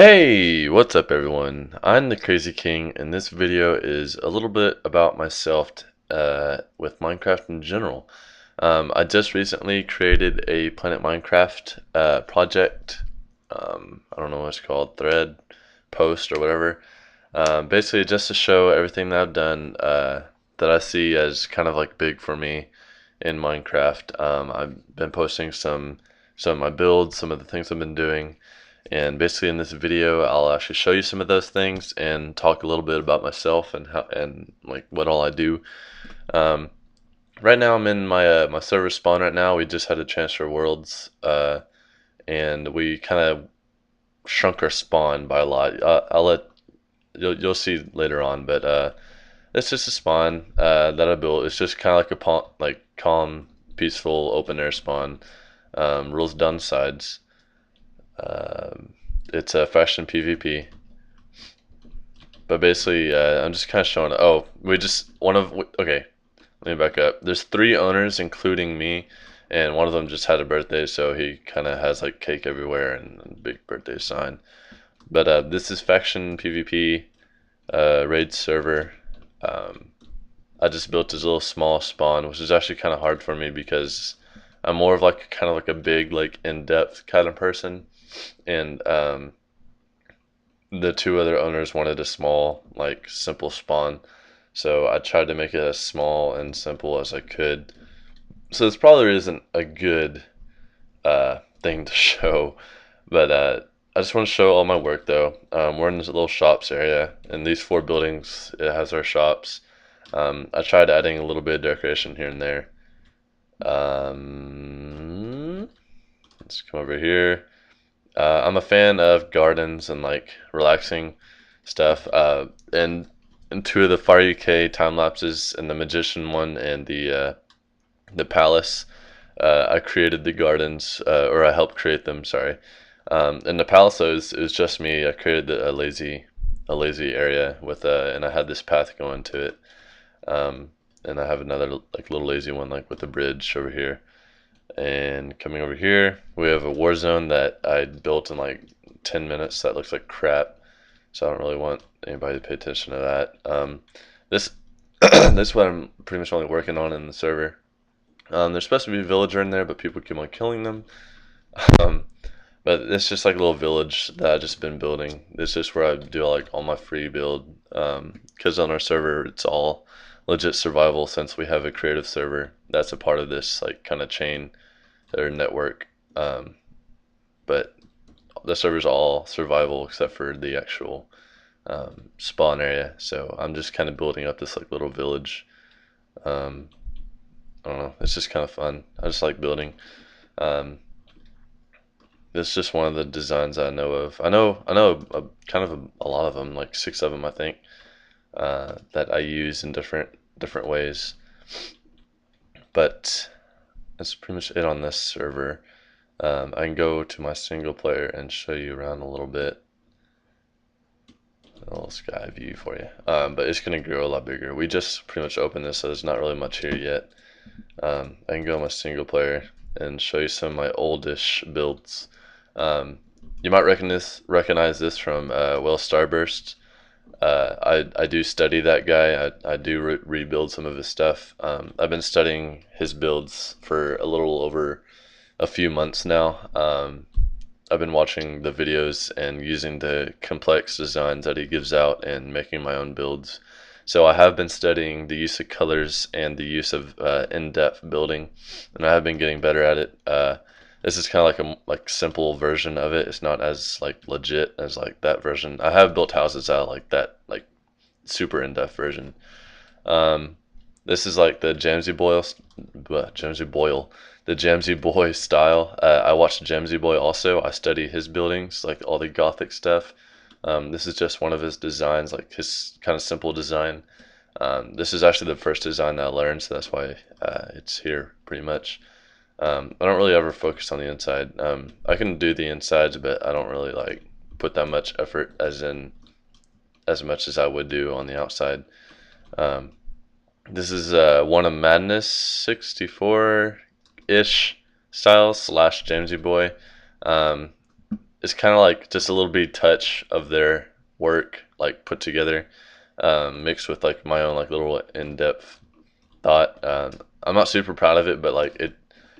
Hey, what's up everyone? I'm the Crazy King, and this video is a little bit about myself with Minecraft in general. I just recently created a Planet Minecraft project. I don't know what it's called, thread, post, or whatever. Basically, just to show everything that I've done that I see as kind of like big for me in Minecraft. I've been posting some of my builds, some of the things I've been doing. And basically in this video, I'll actually show you some of those things and talk a little bit about myself and how and like what all I do. Um, right now, I'm in my server spawn. Right now, we just had to transfer worlds, and we kind of shrunk our spawn by a lot. I'll let you'll see later on, but it's just a spawn that I built. It's just kind of like like calm, peaceful, open air spawn. Rules done sides. Um, it's a faction PvP, but basically, I'm just kind of showing. Oh, we just one of okay. Let me back up. There's three owners, including me, and one of them just had a birthday, so he kind of has like cake everywhere and a big birthday sign. But this is faction PvP raid server. Um, I just built this little small spawn, which is actually kind of hard for me because I'm more of like kind of like a big like in-depth kind of person, and the two other owners wanted a small, like simple spawn. So I tried to make it as small and simple as I could. So this probably isn't a good thing to show, but I just want to show all my work though. We're in this little shops area, and these four buildings, it has our shops. I tried adding a little bit of decoration here and there. Let's come over here. I'm a fan of gardens and like relaxing stuff. And two of the Fire UK time lapses, and the Magician one, and the Palace. I created the gardens, or I helped create them. Sorry. And the Palace though, is just me. I created a lazy area with and I had this path going to it. And I have another like little lazy one like with a bridge over here. And coming over here, we have a war zone that I built in like 10 minutes that looks like crap. So I don't really want anybody to pay attention to that. This this is what I'm pretty much only working on in the server. There's supposed to be a villager in there, but people keep on killing them. Um, but it's just like a little village that I've just been building. This is where I do like all my free build. Because on our server, it's all legit survival since we have a creative server that's a part of this like kind of chain or network. But the server's all survival except for the actual spawn area. So I'm just kind of building up this like little village. Um, I don't know. It's just kind of fun. I just like building. Um, it's just one of the designs I know of. I know kind of a lot of them, like six of them, I think, that I use in different ways. But that's pretty much it on this server. I can go to my single player and show you around a little bit. A little sky view for you. But it's going to grow a lot bigger. We just pretty much opened this, so there's not really much here yet. I can go on my single player and show you some of my oldish builds. You might recognize this from Well Starburst. I do study that guy. I do rebuild some of his stuff. I've been studying his builds for a little over a few months now. I've been watching the videos and using the complex designs that he gives out and making my own builds. So I have been studying the use of colors and the use of in-depth building, and I have been getting better at it. This is kind of like a simple version of it. It's not as like legit as like that version. I have built houses out like that, like super in-depth version. Um, this is like the the Jamsy Boy style. I watched Jamsy Boy also. I study his buildings, like all the gothic stuff. This is just one of his designs, like his kind of simple design. This is actually the first design that I learned, so that's why it's here pretty much. I don't really ever focus on the inside. I can do the insides, but I don't really like put that much effort as much as I would do on the outside. Um, this is one of Madness 64 ish style slash Jamesy Boy. Um, it's kind of like just a little bit touch of their work like put together, mixed with like my own like little in-depth thought. I'm not super proud of it, but like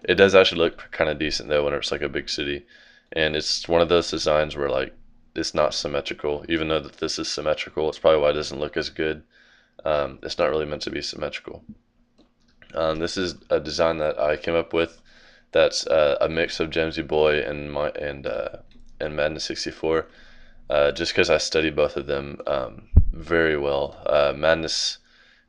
it does actually look kind of decent though when it's like a big city, and it's one of those designs where like it's not symmetrical. Even though that this is symmetrical, it's probably why it doesn't look as good. It's not really meant to be symmetrical. This is a design that I came up with. That's a mix of Jamesy Boy and Madness 64. Just because I studied both of them very well. Madness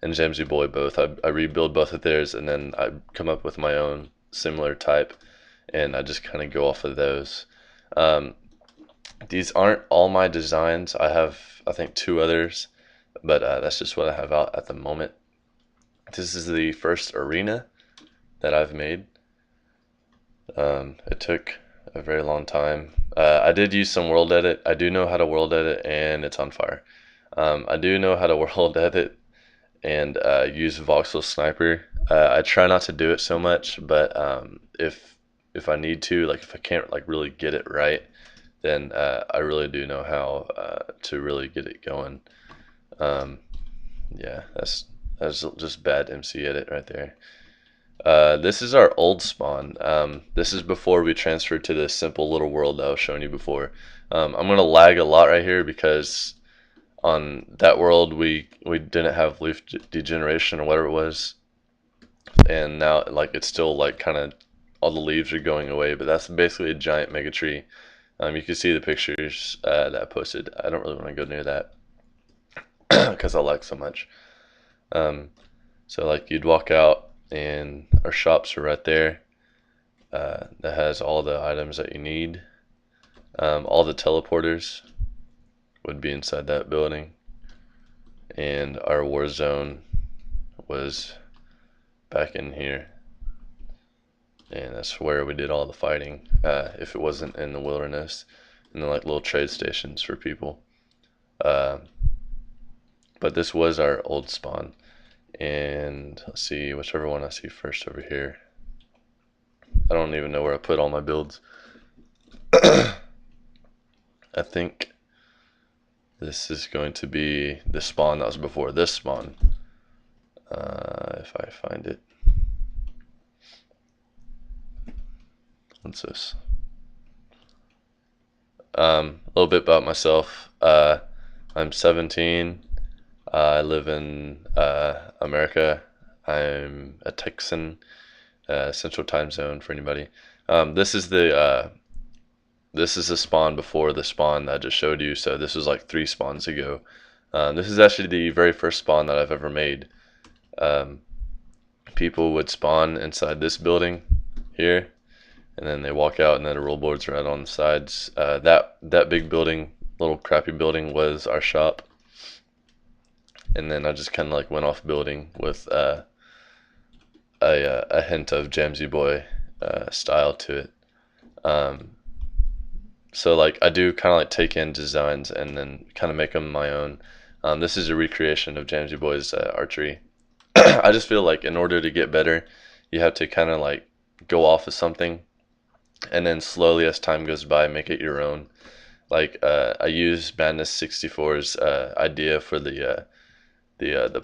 and Jamesy Boy both. I rebuild both of theirs, and then I come up with my own similar type, and I just kind of go off of those. Um, these aren't all my designs. I have, I think, two others, but that's just what I have out at the moment. This is the first arena that I've made. It took a very long time. I did use some world edit. I do know how to world edit, and it's on fire. I do know how to world edit and use voxel sniper. I try not to do it so much, but if I need to, like if I can't like really get it right, then I really do know how to really get it going. Um, yeah, that's just bad MC edit right there. This is our old spawn. This is before we transferred to this simple little world that I was showing you before. I'm gonna lag a lot right here because on that world we didn't have leaf degeneration or whatever it was, and now like it's still like kind of all the leaves are going away, but that's basically a giant mega tree. You can see the pictures that I posted. I don't really want to go near that because I lag so much. Um, so like you'd walk out and our shops are right there. That has all the items that you need. All the teleporters would be inside that building, and our war zone was back in here, and that's where we did all the fighting. If it wasn't in the wilderness, and then like little trade stations for people. Uh, but this was our old spawn, and let's see whichever one I see first over here. I don't even know where I put all my builds. I think this is going to be the spawn that was before this spawn. If I find it. What's this? A little bit about myself. I'm 17. I live in America. I'm a Texan, Central Time Zone for anybody. This is the spawn before the spawn that I just showed you. So this was like 3 spawns ago. This is actually the very first spawn that I've ever made. People would spawn inside this building here, and then they walk out, and then the roll boards right on the sides. That big building, little crappy building, was our shop, and then I just kind of like went off building with a hint of Jamsy Boy style to it. So like I do kind of like take in designs and then kind of make them my own. This is a recreation of Jamsy Boy's archery. I just feel like in order to get better, you have to kind of like go off of something, and then slowly as time goes by, make it your own. Like I use Madness 64's idea for the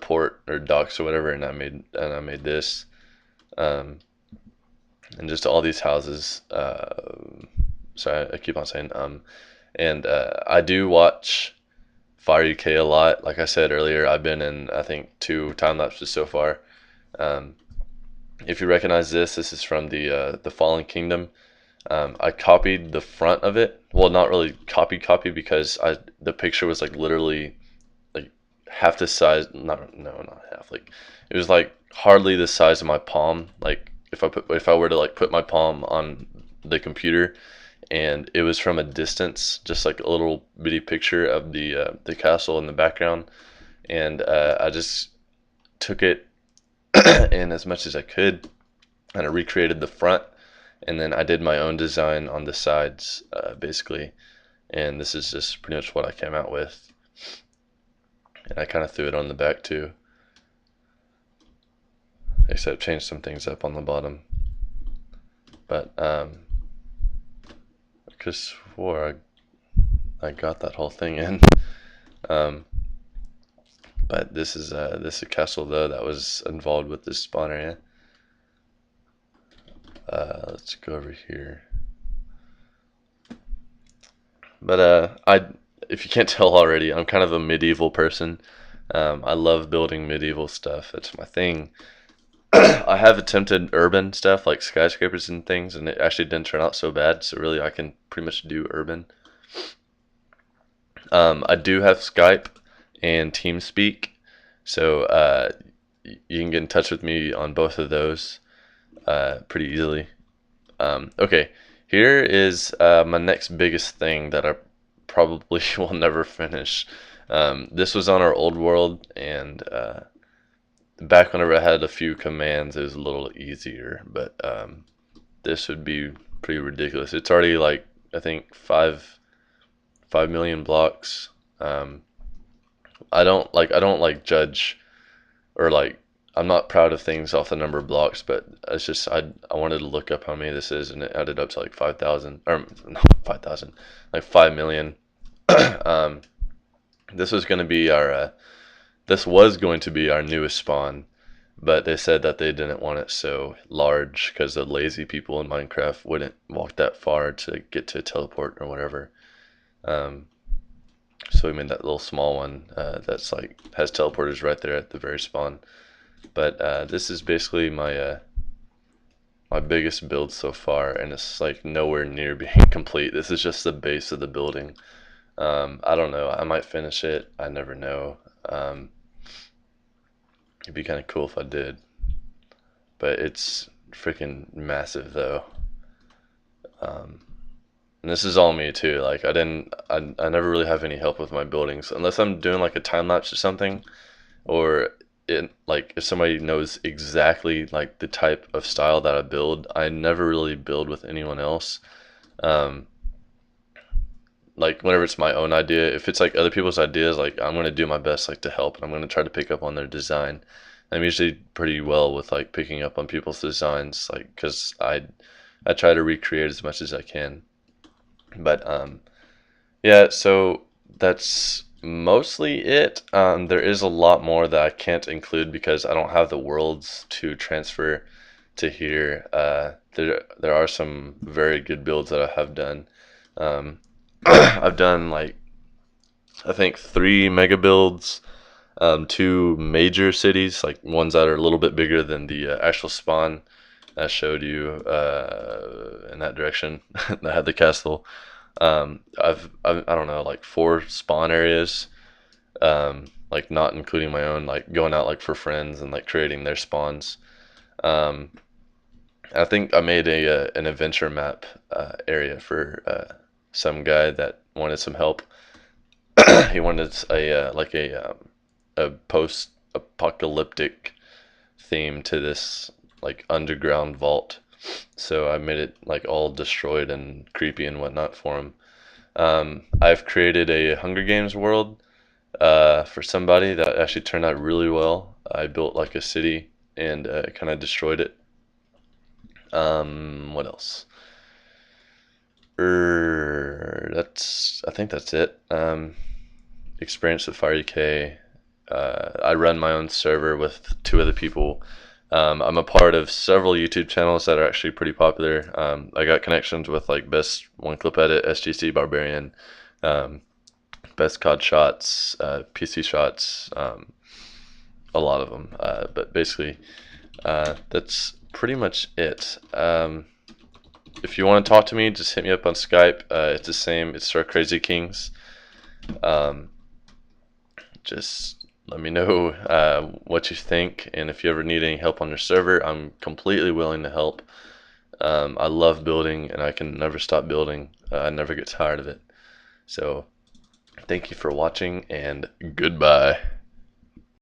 port or docks or whatever, and I made this, um, and just all these houses. Sorry, I keep on saying and I do watch Fire UK a lot. Like I said earlier, I've been in I think 2 time lapses so far. Um, if you recognize this, this is from the Fallen Kingdom. I copied the front of it. Well, not really copy because the picture was like literally like half the size. Not half. Like it was like hardly the size of my palm. Like if I were to like put my palm on the computer, and it was from a distance, just like a little bitty picture of the castle in the background, and I just took it in as much as I could, and I recreated the front, and then I did my own design on the sides, basically, and this is just pretty much what I came out with, and I kind of threw it on the back too, except changed some things up on the bottom, but could have swore I got that whole thing in. Um, but this is a castle though that was involved with this spawn area. Let's go over here. But if you can't tell already, I'm kind of a medieval person. I love building medieval stuff. That's my thing. I have attempted urban stuff like skyscrapers and things, and it actually didn't turn out so bad. So really, I can pretty much do urban. I do have Skype and TeamSpeak, so you can get in touch with me on both of those pretty easily. Okay, here is my next biggest thing that I probably will never finish. This was on our old world, and back whenever I had a few commands, it was a little easier, but this would be pretty ridiculous. It's already like, I think 5 million blocks. I don't like judge, or like, I'm not proud of things off the number of blocks, but it's just I wanted to look up how many this is, and it added up to like 5,000, or not 5,000, like 5 million. um, this was going to be our newest spawn, but they said that they didn't want it so large because the lazy people in Minecraft wouldn't walk that far to get to a teleport or whatever. So we made that little small one that's like has teleporters right there at the very spawn. But this is basically my my biggest build so far, and it's like nowhere near being complete. This is just the base of the building. I don't know. I might finish it. I never know. It'd be kind of cool if I did. But it's freaking massive though. And this is all me too. Like I never really have any help with my buildings unless I'm doing like a time lapse or something, or like if somebody knows exactly like the type of style that I build. I never really build with anyone else. Um, like whenever it's my own idea, if it's like other people's ideas, like I'm gonna do my best like to help, and I'm gonna try to pick up on their design. I'm usually pretty well with like picking up on people's designs, like because I try to recreate as much as I can. But yeah, so that's mostly it. There is a lot more that I can't include because I don't have the worlds to transfer to here. There are some very good builds that I have done. Um, I've done like I think 3 mega builds, 2 major cities, like ones that are a little bit bigger than the actual spawn I showed you in that direction that had the castle. I don't know, like 4 spawn areas, like not including my own, like going out like for friends and like creating their spawns. Um, I think I made a an adventure map area for some guy that wanted some help. He wanted a post-apocalyptic theme to this like underground vault. So I made it like all destroyed and creepy and whatnot for him. I've created a Hunger Games world for somebody that actually turned out really well. I built like a city and kind of destroyed it. What else? I think that's it. Experience with FireUK. I run my own server with 2 other people. I'm a part of several YouTube channels that are actually pretty popular. I got connections with like Best One Clip Edit, SGC Barbarian, Best COD Shots, PC Shots, a lot of them. But basically, that's pretty much it. If you want to talk to me, just hit me up on Skype. It's the same. It's Sircrazykings. Just let me know what you think, and if you ever need any help on your server, I'm completely willing to help. I love building, and I can never stop building. I never get tired of it. So, thank you for watching, and goodbye.